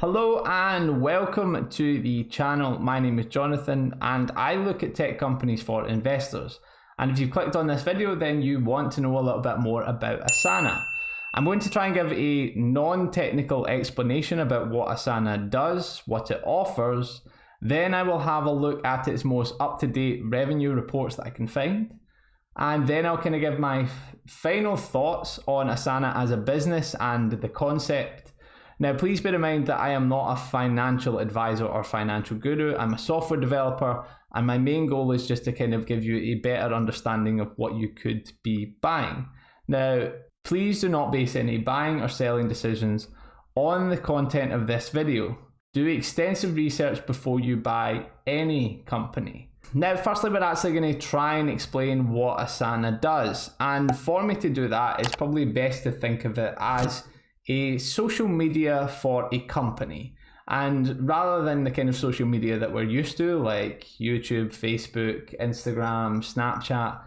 Hello and welcome to the channel. My name is Jonathan and I look at tech companies for investors. And if you've clicked on this video, then you want to know a little bit more about Asana. I'm going to try and give a non-technical explanation about what Asana does, what it offers. Then I will have a look at its most up-to-date revenue reports that I can find. And then I'll kind of give my final thoughts on Asana as a business and the concept. Now, please bear in mind that I am not a financial advisor or financial guru. I'm a software developer, and my main goal is just to kind of give you a better understanding of what you could be buying. Now, please do not base any buying or selling decisions on the content of this video. Do extensive research before you buy any company. Now, firstly, we're actually going to try and explain what Asana does. And for me to do that, it's probably best to think of it as a social media for a company. And rather than the kind of social media that we're used to, like YouTube, Facebook, Instagram, Snapchat,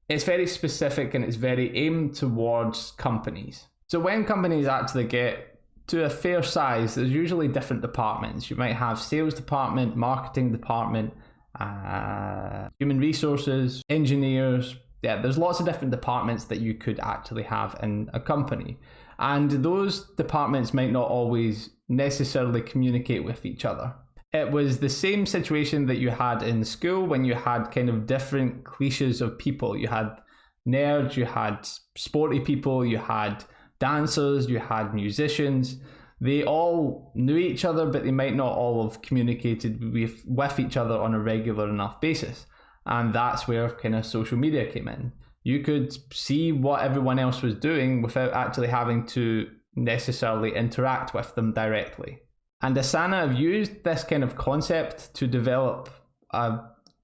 it's very specific and it's very aimed towards companies. So when companies actually get to a fair size, there's usually different departments. You might have sales department, marketing department, human resources, engineers. Yeah, there's lots of different departments that you could actually have in a company. And those departments might not always necessarily communicate with each other. It was the same situation that you had in school when you had kind of different cliches of people. You had nerds, you had sporty people, you had dancers, you had musicians. They all knew each other, but they might not all have communicated with each other on a regular enough basis. And that's where kind of social media came in. You could see what everyone else was doing without actually having to necessarily interact with them directly. And Asana have used this kind of concept to develop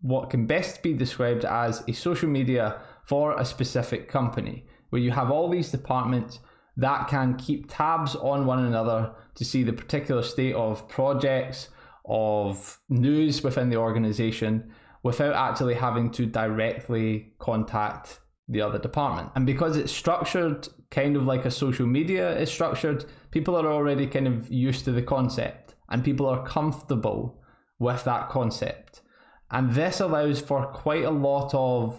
what can best be described as a social media for a specific company, where you have all these departments that can keep tabs on one another to see the particular state of projects, of news within the organization, without actually having to directly contact the other department. And because it's structured kind of like a social media is structured, people are already kind of used to the concept and people are comfortable with that concept. And this allows for quite a lot of,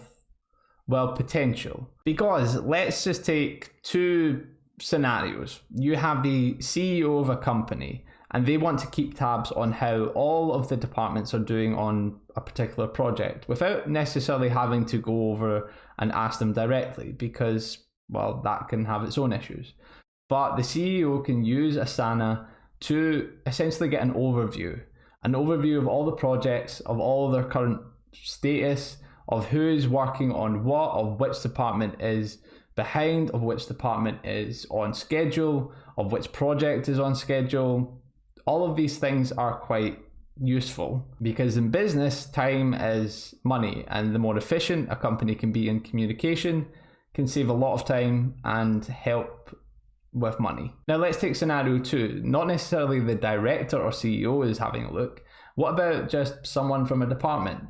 potential. Because let's just take two scenarios. You have the CEO of a company and they want to keep tabs on how all of the departments are doing on a particular project without necessarily having to go over and ask them directly because, that can have its own issues. But the CEO can use Asana to essentially get an overview of all the projects, of all their current status, of who's working on what, of which department is behind, of which department is on schedule, of which project is on schedule. All of these things are quite useful because in business, time is money, and the more efficient a company can be in communication can save a lot of time and help with money. Now let's take scenario 2. Not necessarily the director or CEO is having a look. What about just someone from a department?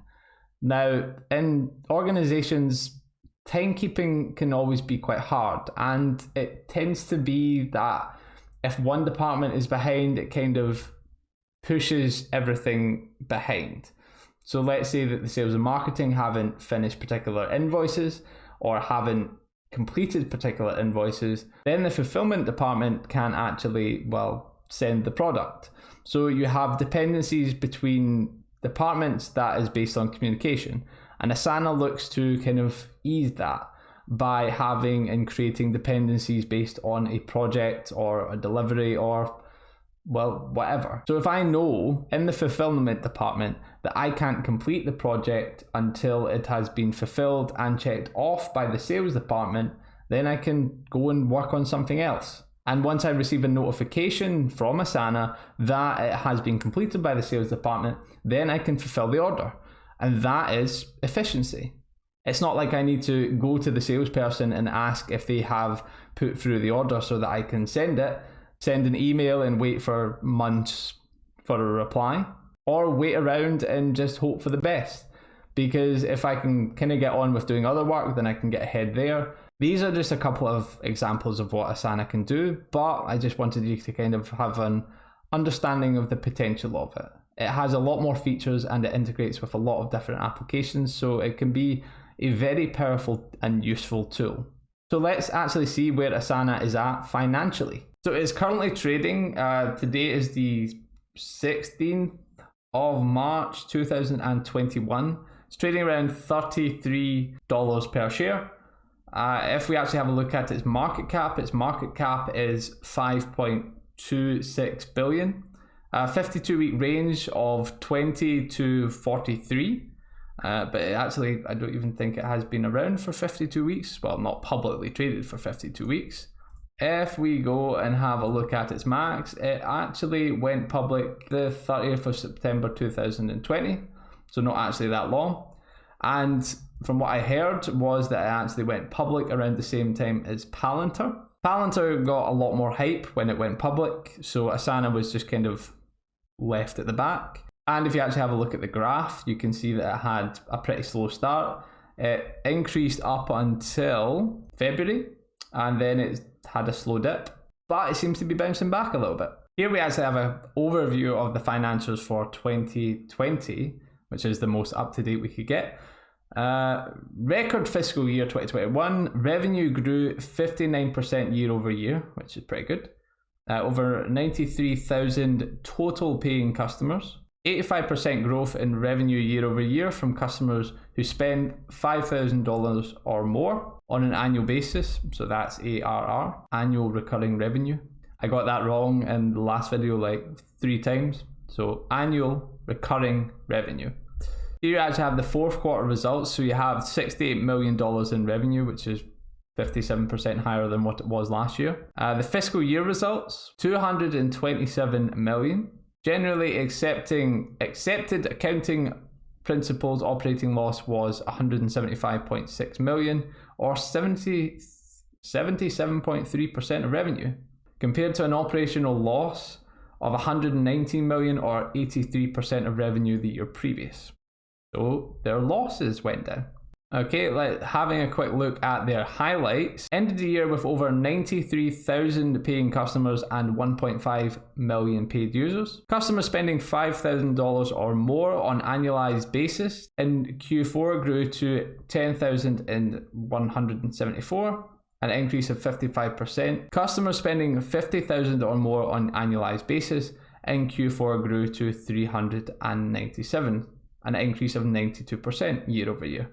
Now in organizations, timekeeping can always be quite hard, and it tends to be that if one department is behind, it kind of pushes everything behind. So let's say that the sales and marketing haven't finished particular invoices or haven't completed particular invoices, then the fulfillment department can actually, send the product. So you have dependencies between departments that is based on communication. And Asana looks to kind of ease that by having and creating dependencies based on a project or a delivery or whatever. So if I know in the fulfillment department that I can't complete the project until it has been fulfilled and checked off by the sales department, then I can go and work on something else. And once I receive a notification from Asana that it has been completed by the sales department, then I can fulfill the order. And that is efficiency. It's not like I need to go to the salesperson and ask if they have put through the order so that I can send an email and wait for months for a reply, or wait around and just hope for the best. Because if I can kind of get on with doing other work, then I can get ahead there. These are just a couple of examples of what Asana can do, but I just wanted you to kind of have an understanding of the potential of it. It has a lot more features and it integrates with a lot of different applications, so it can be a very powerful and useful tool. So let's actually see where Asana is at financially. So it's currently trading, today is the 16th of March 2021. It's trading around $33 per share. If we actually have a look at its market cap is 5.26 billion. 52-week range of 20 to 43. But actually, I don't even think it has been around for 52 weeks. Well, not publicly traded for 52 weeks. If we go and have a look at its max, it actually went public the 30th of September 2020. So not actually that long. And from what I heard was that it actually went public around the same time as Palantir. Palantir got a lot more hype when it went public. So Asana was just kind of left at the back. And if you actually have a look at the graph, you can see that it had a pretty slow start. It increased up until February, and then it had a slow dip, but it seems to be bouncing back a little bit. Here we actually have an overview of the financials for 2020, which is the most up-to-date we could get. Record fiscal year 2021, revenue grew 59% year over year, which is pretty good. Over 93,000 total paying customers. 85% growth in revenue year over year from customers who spend $5,000 or more on an annual basis. So that's ARR, annual recurring revenue. I got that wrong in the last video like 3 times. So annual recurring revenue. Here you actually have the fourth quarter results. So you have $68 million in revenue, which is 57% higher than what it was last year. The fiscal year results, 227 million. Generally accepted accounting principles operating loss was 175.6 million, or 77.3% of revenue, compared to an operational loss of 119 million or 83% of revenue the year previous. So their losses went down. Okay, having a quick look at their highlights. Ended the year with over 93,000 paying customers and 1.5 million paid users. Customers spending $5,000 or more on annualized basis in Q4 grew to 10,174, an increase of 55%. Customers spending 50,000 or more on annualized basis in Q4 grew to 397, an increase of 92% year over year.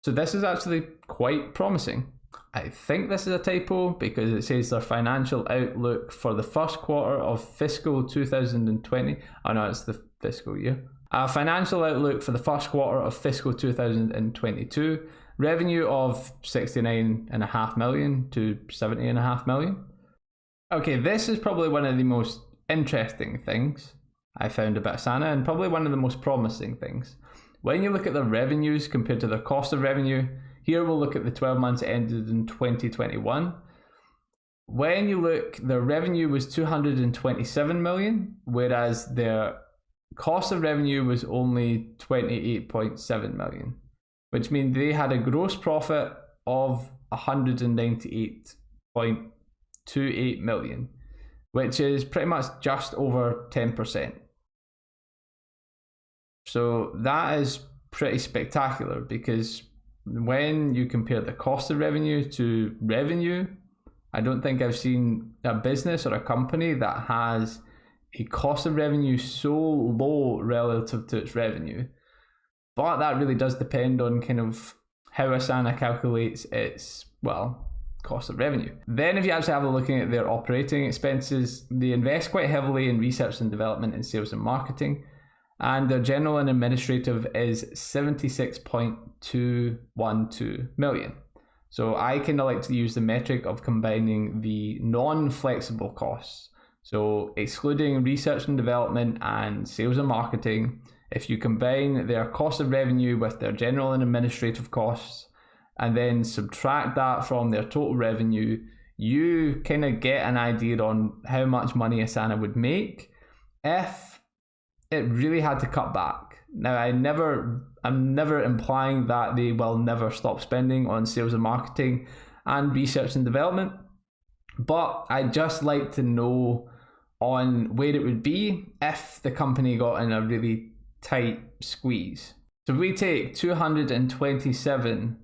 So this is actually quite promising. I think this is a typo because it says their financial outlook for the first quarter of fiscal 2020. Oh no, it's the fiscal year. Financial outlook for the first quarter of fiscal 2022. Revenue of 69.5 million to 70.5 million. Okay, this is probably one of the most interesting things I found about Asana, and probably one of the most promising things. When you look at the revenues compared to the cost of revenue, here we'll look at the 12 months ended in 2021. When you look, their revenue was 227 million, whereas their cost of revenue was only 28.7 million, which means they had a gross profit of 198.28 million, which is pretty much just over 10%. So that is pretty spectacular, because when you compare the cost of revenue to revenue, I don't think I've seen a business or a company that has a cost of revenue so low relative to its revenue. But that really does depend on kind of how Asana calculates its, well, cost of revenue. Then if you actually have a look at their operating expenses, they invest quite heavily in research and development and sales and marketing. And their general and administrative is 76.212 million. So I kind of like to use the metric of combining the non-flexible costs. So excluding research and development and sales and marketing, if you combine their cost of revenue with their general and administrative costs, and then subtract that from their total revenue, you kind of get an idea on how much money Asana would make if it really had to cut back. Now, I'm never implying that they will never stop spending on sales and marketing and research and development, but I just like to know on where it would be if the company got in a really tight squeeze. So if we take 227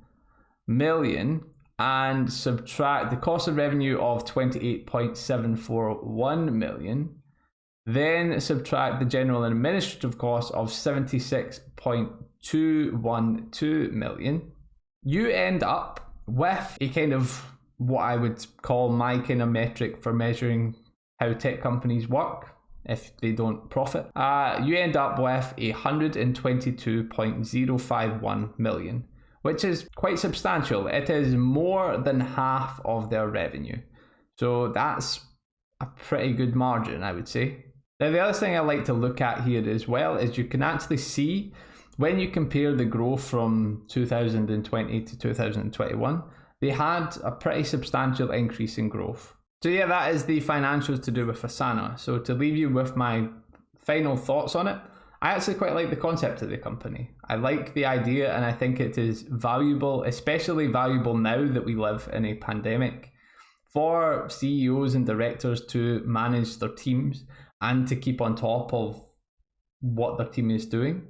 million and subtract the cost of revenue of 28.741 million, then subtract the general and administrative costs of 76.212 million, you end up with a kind of what I would call my kind of metric for measuring how tech companies work if they don't profit. You end up with 122.051 million, which is quite substantial. It is more than half of their revenue. So that's a pretty good margin, I would say. Now, the other thing I like to look at here as well is you can actually see when you compare the growth from 2020 to 2021, they had a pretty substantial increase in growth. So yeah, that is the financials to do with Asana. So to leave you with my final thoughts on it, I actually quite like the concept of the company. I like the idea and I think it is valuable, especially valuable now that we live in a pandemic, for CEOs and directors to manage their teams and to keep on top of what their team is doing.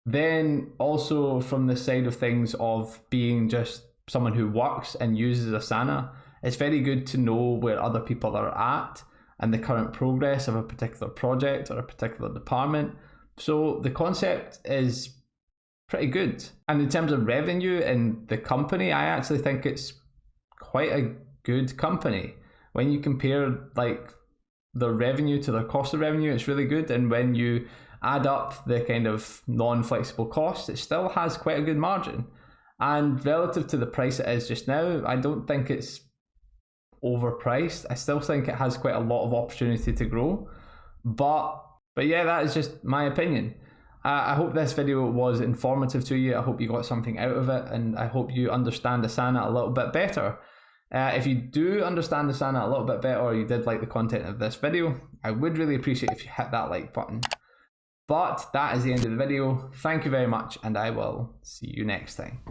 Then also from the side of things of being just someone who works and uses Asana, it's very good to know where other people are at and the current progress of a particular project or a particular department. So the concept is pretty good. And in terms of revenue in the company, I actually think it's quite a good company. When you compare like the revenue to the cost of revenue, it's really good. And when you add up the kind of non-flexible costs, it still has quite a good margin. And relative to the price it is just now, I don't think it's overpriced. I still think it has quite a lot of opportunity to grow. But yeah, that is just my opinion. I hope this video was informative to you. I hope you got something out of it, and I hope you understand Asana a little bit better. If you do understand Asana a little bit better, or you did like the content of this video, I would really appreciate if you hit that like button. But that is the end of the video. Thank you very much, and I will see you next time.